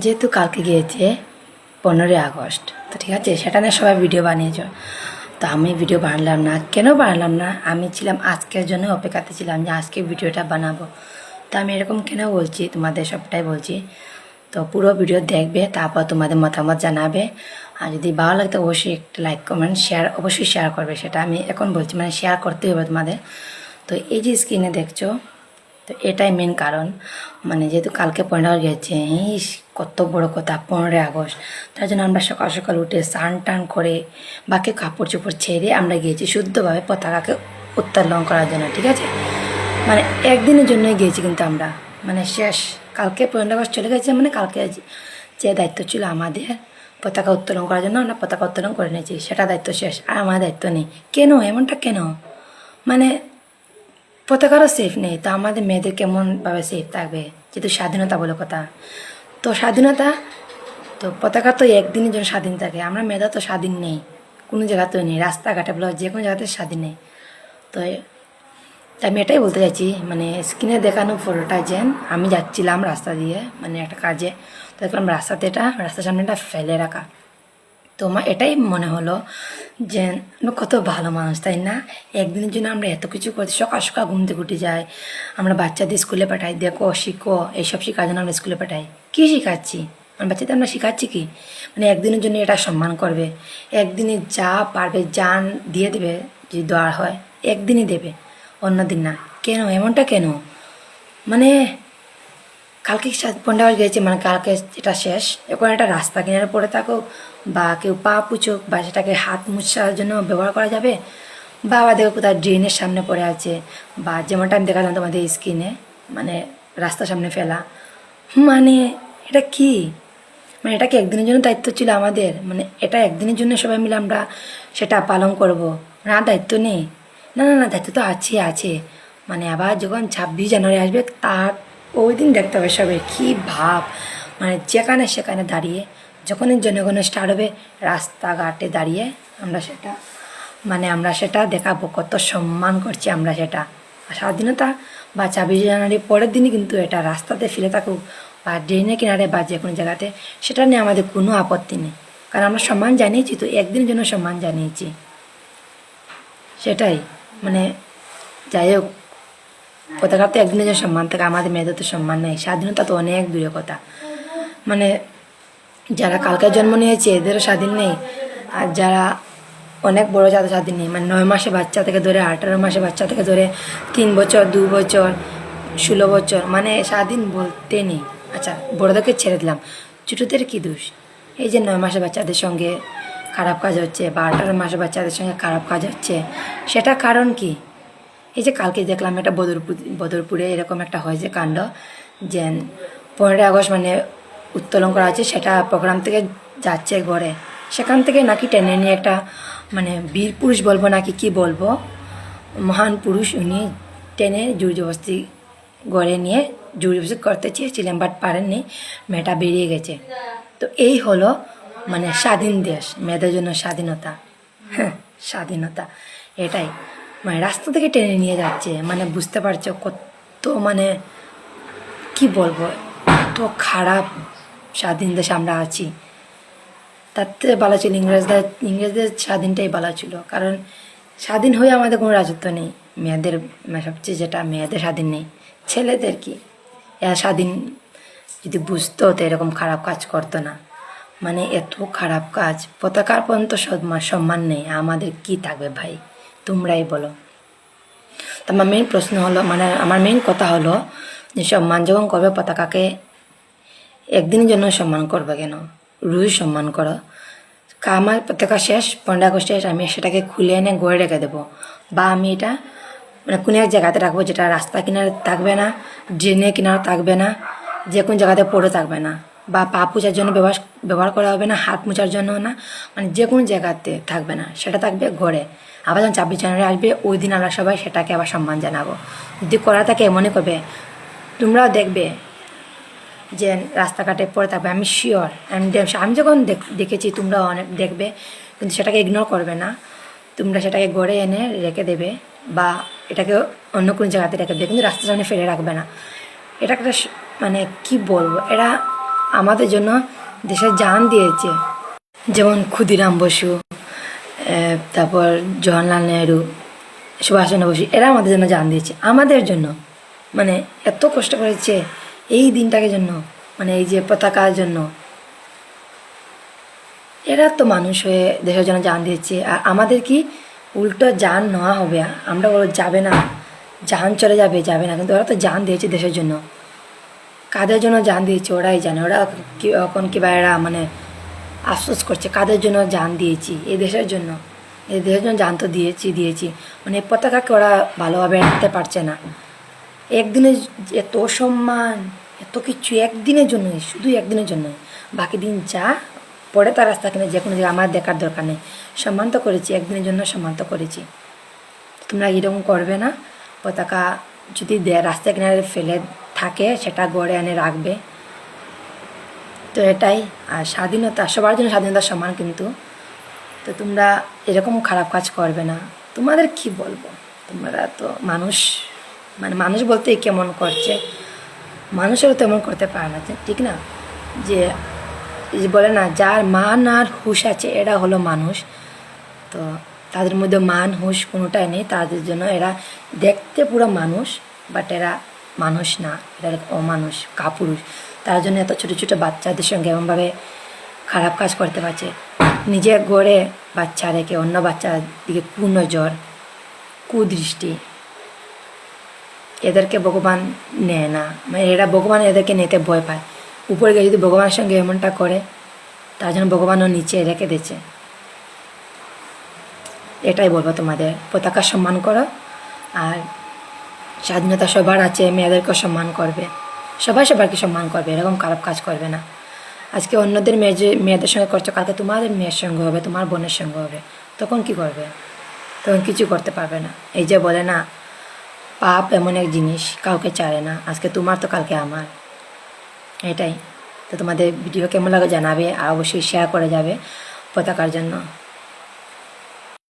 যেহেতু কালকে গিয়েছে 15ই আগস্ট, তো ঠিক আছে, সেটা নিয়ে সবাই ভিডিও বানিয়েছ। তো আমি ভিডিও বানালাম না। কেন বানালাম না? আমি ছিলাম আজকের জন্য অপেক্ষাতে ছিলাম যে আজকে ভিডিওটা বানাবো। তো আমি এরকম কেন বলছি, তোমাদের সবটাই বলছি। তো পুরো ভিডিও দেখবে, তারপর তোমাদের মতামত জানাবে। আর যদি ভালো লাগে তো অবশ্যই একটা লাইক কমেন্ট শেয়ার অবশ্যই শেয়ার করবে। সেটা আমি এখন বলছি, মানে শেয়ার করতেই হবে তোমাদের। তো এই যে স্ক্রিনে দেখছো, তো এটাই মেন কারণ। মানে যেহেতু কালকে 15 গেছে, ইস কত বড় কথা, 15ই আগস্ট। তার জন্য আমরা সকাল সকাল উঠে স্নান টান করে বাকি কাপড় চোপড় ছেড়ে আমরা গিয়েছি শুদ্ধভাবে পতাকাকে উত্তোলন করার জন্য, ঠিক আছে। মানে একদিনের জন্যই গিয়েছি, কিন্তু আমরা মানে শেষ। কালকে 15 আগস্ট চলে গেছে, মানে কালকে যে দায়িত্ব ছিল আমাদের পতাকা উত্তোলন করার জন্য, আমরা পতাকা উত্তোলন করে নিয়েছি, সেটা দায়িত্ব শেষ, আর আমার দায়িত্ব নেই। কেন এমনটা কেন? মানে পতাকারও সেফ নেই, তো আমাদের মেয়েদের কেমনভাবে সেফ থাকবে? যেহেতু স্বাধীনতা বলে কথা, তো স্বাধীনতা, তো পতাকা তো একদিনের জন্য স্বাধীন থাকে। আমরা মেয়েরা তো স্বাধীন নেই, কোনো জায়গাতেও নেই, রাস্তাঘাটে বলো যে কোনো জায়গাতে স্বাধীন নেই। তো তাই আমি এটাই বলতে চাইছি, মানে স্ক্রিনে দেখানো ফটোটা যে আমি যাচ্ছিলাম রাস্তা দিয়ে, মানে একটা কাজে, তো দেখলাম রাস্তাতে রাস্তার সামনে এটা ফেলে রাখা। তো আমার এটাই মনে হলো যে আমরা কত ভালো মানুষ, তাই না? একদিনের জন্য আমরা এত কিছু করছি, সকাল সকাল ঘুম থেকে উঠে যাই, আমরা বাচ্চাদের স্কুলে পাঠাই, দেখো শিখো, এইসব শেখার জন্য আমরা স্কুলে পাঠাই। কী শেখাচ্ছি? মানে বাচ্চাদের আমরা শেখাচ্ছি কি? মানে একদিনের জন্য এটা সম্মান করবে, একদিনে যা পারবে জান দিয়ে দেবে, যদি দেওয়ার হয় একদিনই দেবে, অন্য দিন না। কেন এমনটা কেন? মানে কালকে 15 গেছে, মানে কালকে এটা শেষ, এখন একটা রাস্তা কিনারে পড়ে থাকুক, বা কেউ পা পুচুক, বা সেটাকে হাত মুছার জন্য ব্যবহার করা যাবে, বা আবার দেখো কোথাও ড্রেনের সামনে পড়ে আছে, বা যেমনটা আমি দেখালাম তোমাদের স্ক্রিনে, মানে রাস্তার সামনে ফেলা। মানে এটা কি? মানে এটা কি একদিনের জন্য দায়িত্ব ছিল আমাদের? মানে এটা একদিনের জন্য সবাই মিলে আমরা সেটা পালন করব? না, দায়িত্ব নেই। না না না, দায়িত্ব তো আছে আছে। মানে আবার যখন 26 জানুয়ারি আসবে, তার ওই দিন দেখতে হবে সবাই কী ভাব। মানে যেখানে সেখানে দাঁড়িয়ে, যখনই জনগণ স্টার্ট হবে, রাস্তাঘাটে দাঁড়িয়ে আমরা সেটা, মানে আমরা সেটা দেখাবো কত সম্মান করছি আমরা সেটা। আর স্বাধীনতা বা 26 জানুয়ারি পরের দিনই কিন্তু এটা রাস্তাতে ফেলে থাকুক, বা ড্রেনের কিনারে, বা যে কোনো জায়গাতে, সেটা নিয়ে আমাদের কোনো আপত্তি নেই। কারণ আমরা সম্মান জানিয়েছি, তো একদিনের জন্য সম্মান জানিয়েছি, সেটাই। মানে যাই হোক, পতাকার তো একদিনের জন্য সম্মান থাকে, আমাদের মেয়েদের তো সম্মান নেই। স্বাধীনতা তো অনেক দূরের কথা। মানে যারা কালকে জন্ম নিয়েছে এদেরও স্বাধীন নেই, আর যারা অনেক বড় যাদের স্বাধীন নেই, মানে 9 মাসে বাচ্চা থেকে ধরে 18 মাসে বাচ্চা থেকে ধরে 3 বছর, 2 বছর, 16 বছর, মানে স্বাধীন বলতে নেই। আচ্ছা, বড়োদেরকে ছেড়ে দিলাম, ছোটোদের কী দোষ? এই যে 9 মাসে বাচ্চাদের সঙ্গে খারাপ কাজ হচ্ছে, বা 18 মাসে বাচ্চাদের সঙ্গে খারাপ কাজ হচ্ছে, সেটা কারণ কি? এই যে কালকে দেখলাম একটা বদরপুরে এরকম একটা হয়েছে কাণ্ড, যে 15ই আগস্ট মানে উত্তোলন করা আছে, সেটা প্রোগ্রাম থেকে যাচ্ছে ঘরে, সেখান থেকে নাকি টেনে নিয়ে একটা, মানে বীর পুরুষ বলবো নাকি কি বলবো, মহান পুরুষ, উনি টেনে জোর জবরদস্তি গড়ে নিয়ে জোর জবরদস্তি করতে চেয়েছিলেন, বাট পারেননি, মেয়েটা বেরিয়ে গেছে। তো এই হলো মানে স্বাধীন দেশ, মেয়েদের জন্য স্বাধীনতা। হ্যাঁ, স্বাধীনতা এটাই। মানে রাস্তা থেকে টেনে নিয়ে যাচ্ছে, মানে বুঝতে পারছো কত, মানে কি বলবো, এত খারাপ স্বাধীন দেশে আমরা আছি। তার থেকে ভালো ছিল ইংরেজদের স্বাধীনটাই ভালো ছিল, কারণ স্বাধীন হয়ে আমাদের কোনো রাজত্ব নেই। মেয়েদের, সবচেয়ে যেটা মেয়েদের স্বাধীন নেই, ছেলেদের কি এরা স্বাধীন? যদি বুঝতো তো এরকম খারাপ কাজ করতো না। মানে এত খারাপ কাজ, পতাকার পর্যন্ত সম্মান নেই, আমাদের কি থাকবে ভাই? তোমরাই বলো। তো আমার মেন প্রশ্ন হলো, মানে আমার মেন কথা হলো যে সম্মান যখন করবে পতাকাকে, একদিনের জন্য সম্মান করবে কেন? রোজ সম্মান করো। আমার পতাকা শেষ, 15 আগস্ট শেষ, আমি সেটাকে খুলে এনে গড়ে রেখে দেবো, বা আমি এটা মানে কোনো এক জায়গাতে রাখবো, যেটা রাস্তা কিনারে থাকবে না, ড্রেনের কিনারে থাকবে না, যে কোনো জায়গাতে পড়ে থাকবে না, বা পা পোছার জন্য ব্যবহার করা হবে না, হাত মোছার জন্য না, মানে যে কোনো জায়গাতে থাকবে না, সেটা থাকবে ঘরে। আবার যখন 26 জানুয়ারি আসবে, ওই দিন আমরা সবাই সেটাকে আবার সম্মান জানাবো। যদি করা থাকে এমনই করবে, তোমরাও দেখবে যে রাস্তাঘাটে পড়ে থাকবে, আমি শিওর। আমি যখন দেখেছি, তোমরাও অনেক দেখবে, কিন্তু সেটাকে ইগনোর করবে না, তোমরা সেটাকে গড়ে এনে রেখে দেবে, বা এটাকে অন্য কোনো জায়গাতে রেখে দেবে, কিন্তু রাস্তার সামনে ফেলে রাখবে না। এটা একটা মানে কি বলবো, এরা আমাদের জন্য দেশের জান দিয়েছে, যেমন ক্ষুদিরাম বসু, তারপর জওহরলাল নেহরু, সুভাষচন্দ্র বসু, এরা আমাদের জন্য জান দিয়েছে, আমাদের জন্য। মানে এত কষ্ট করেছে এই দিনটাকে জন্য, মানে এই যে পতাকার জন্য। এরা তো মানুষ হয়ে দেশের জন্য জান দিয়েছে, আর আমাদের কি উল্টো জান নেওয়া হবে? আমরা বলো যাবে না, জান চলে যাবে, যাবে না, কিন্তু ওরা তো জান দিয়েছে দেশের জন্য। কাদের জন্য জান দিয়েছে ওরাই জানে। ওরা এখন কিবা এরা মানে আফসোস করছে কাদের জন্য জান দিয়েছি, এই দেশের জন্য। এই দেশের জন্য জান তো দিয়েছি, মানে পতাকাকে ওরা ভালোভাবে রাখতে পারছে না। একদিনের এত সম্মান, এত কিছু একদিনের জন্যই, শুধু একদিনের জন্যই। বাকি দিন যা পরে তার রাস্তা কিনে যে কোনো জায়গায় আমার দেখার দরকার নেই। সম্মান তো করেছি, একদিনের জন্য সম্মান তো করেছি। তোমরা এরকম করবে না। পতাকা যদি রাস্তা কিনারে ফেলে থাকে সেটা গড়ে এনে রাখবে। তো এটাই। আর স্বাধীনতা, সবার জন্য স্বাধীনতা সমান কিন্তু। তো তোমরা এরকম খারাপ কাজ করবে না। তোমাদের কি বলবো, তোমরা তো মানুষ, মানে মানুষ বলতে কেমন করছে, মানুষেরও তেমন করতে পারে না, ঠিক না? যে বলে না, যার মান আর হুঁশ আছে এরা হলো মানুষ। তো তাদের মধ্যে মান হুঁশ কোনোটাই নেই, তাদের জন্য এরা দেখতে পুরো মানুষ, বাট এরা মানুষ না, এরা অমানুষ, কাপুরুষ। তার জন্য এত ছোটো ছোটো বাচ্চাদের সঙ্গে এমনভাবে খারাপ কাজ করতে পারছে। নিজের গড়ে বাচ্চা রেখে অন্য বাচ্চার দিকে কুনজর, কুদৃষ্টি। এদেরকে ভগবান নেয় না, মানে এরা ভগবান এদেরকে নিতে ভয় পায়। উপরে গিয়ে যদি ভগবানের সঙ্গে এমনটা করে, তার জন্য ভগবানও নিচে রেখে দিচ্ছে। এটাই বলবো তোমাদের, পতাকা সম্মান করো, আর স্বাধীনতা সবার আছে, মেয়েদেরকেও সম্মান করবে, সবাই সবাইকে সম্মান করবে, এরকম খারাপ কাজ করবে না। আজকে অন্যদের মেয়েদের সঙ্গে করছো, কালকে তোমাদের মেয়ের সঙ্গে হবে, তোমার বোনের সঙ্গে হবে, তখন কি করবে? তখন কিছু করতে পারবে না। এই যে বলে না, পাপ এমন এক জিনিস কাউকে ছাড়ে না, আজকে তোমার তো কালকে আমার। এটাই। তো তোমাদের ভিডিও কেমন লাগে জানাবে, আর অবশ্যই শেয়ার করে যাবে পতাকার জন্য।